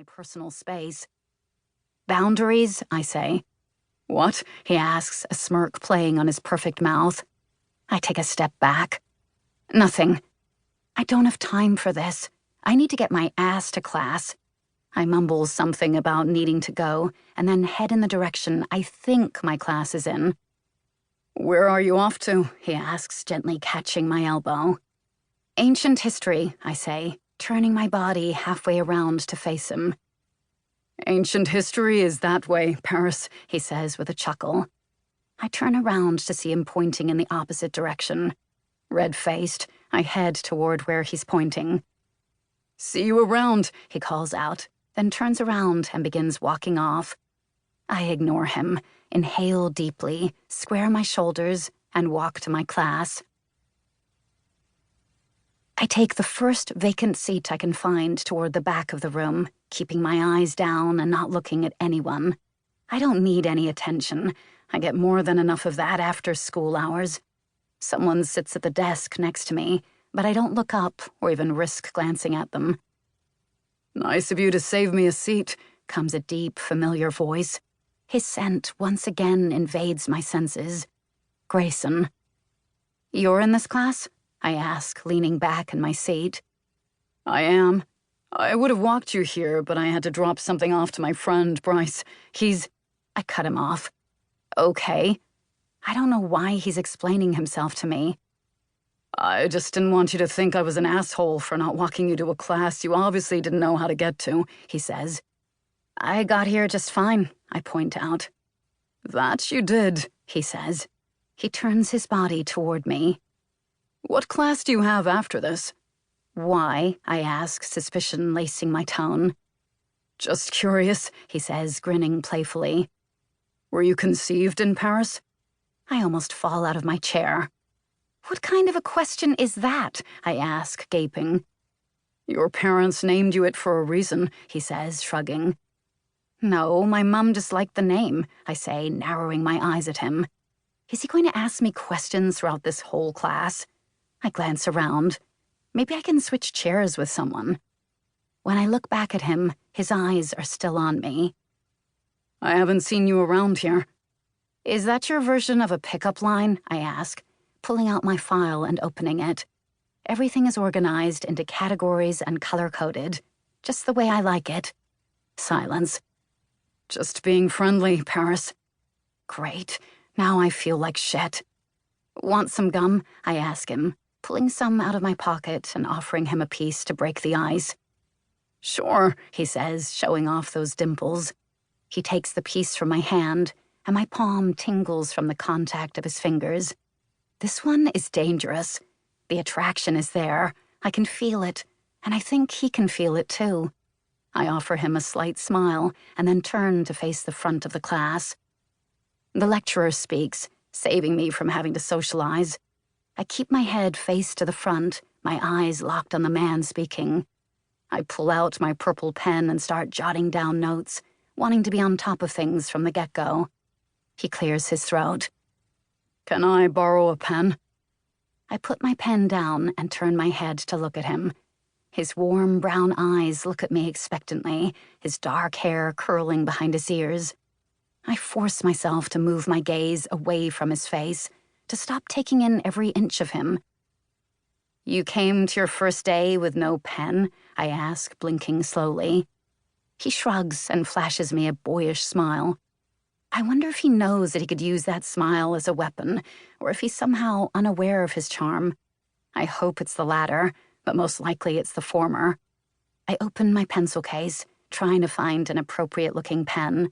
my personal space. Boundaries, I say. What? He asks, a smirk playing on his perfect mouth. I take a step back. Nothing. I don't have time for this. I need to get my ass to class. I mumble something about needing to go, and then head in the direction I think my class is in. Where are you off to? He asks, gently catching my elbow. Ancient history, I say, turning my body halfway around to face him. Ancient history is that way, Paris, he says with a chuckle. I turn around to see him pointing in the opposite direction. Red-faced, I head toward where he's pointing. See you around, he calls out, then turns around and begins walking off. I ignore him, inhale deeply, square my shoulders, and walk to my class. I take the first vacant seat I can find toward the back of the room, keeping my eyes down and not looking at anyone. I don't need any attention. I get more than enough of that after school hours. Someone sits at the desk next to me, but I don't look up or even risk glancing at them. Nice of you to save me a seat, comes a deep, familiar voice. His scent once again invades my senses. Grayson. You're in this class? I ask, leaning back in my seat. I am. I would have walked you here, but I had to drop something off to my friend, Bryce. I cut him off. Okay. I don't know why he's explaining himself to me. I just didn't want you to think I was an asshole for not walking you to a class you obviously didn't know how to get to, he says. I got here just fine, I point out. That you did, he says. He turns his body toward me. What class do you have after this? Why? I ask, suspicion lacing my tone. Just curious, he says, grinning playfully. Were you conceived in Paris? I almost fall out of my chair. What kind of a question is that? I ask, gaping. Your parents named you it for a reason, he says, shrugging. No, my mum just liked the name, I say, narrowing my eyes at him. Is he going to ask me questions throughout this whole class? I glance around. Maybe I can switch chairs with someone. When I look back at him, his eyes are still on me. I haven't seen you around here. Is that your version of a pickup line? I ask, pulling out my file and opening it. Everything is organized into categories and color-coded, just the way I like it. Silence. Just being friendly, Paris. Great. Now I feel like shit. Want some gum? I ask him, pulling some out of my pocket and offering him a piece to break the ice. Sure, he says, showing off those dimples. He takes the piece from my hand, and my palm tingles from the contact of his fingers. This one is dangerous. The attraction is there. I can feel it, and I think he can feel it too. I offer him a slight smile and then turn to face the front of the class. The lecturer speaks, saving me from having to socialize. I keep my head face to the front, my eyes locked on the man speaking. I pull out my purple pen and start jotting down notes, wanting to be on top of things from the get-go. He clears his throat. Can I borrow a pen? I put my pen down and turn my head to look at him. His warm brown eyes look at me expectantly, his dark hair curling behind his ears. I force myself to move my gaze away from his face, to stop taking in every inch of him. You came to your first day with no pen? I ask, blinking slowly. He shrugs and flashes me a boyish smile. I wonder if he knows that he could use that smile as a weapon, or if he's somehow unaware of his charm. I hope it's the latter, but most likely it's the former. I open my pencil case, trying to find an appropriate-looking pen.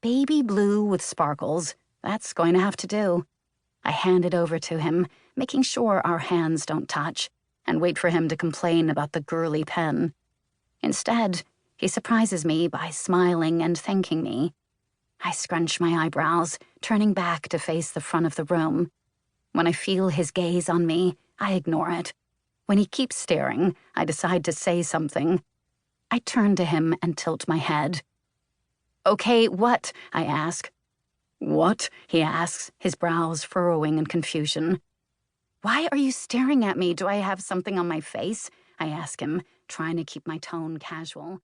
Baby blue with sparkles. That's going to have to do. I hand it over to him, making sure our hands don't touch, and wait for him to complain about the girly pen. Instead, he surprises me by smiling and thanking me. I scrunch my eyebrows, turning back to face the front of the room. When I feel his gaze on me, I ignore it. When he keeps staring, I decide to say something. I turn to him and tilt my head. Okay, what? I ask. What? He asks, his brows furrowing in confusion. Why are you staring at me? Do I have something on my face? I ask him, trying to keep my tone casual.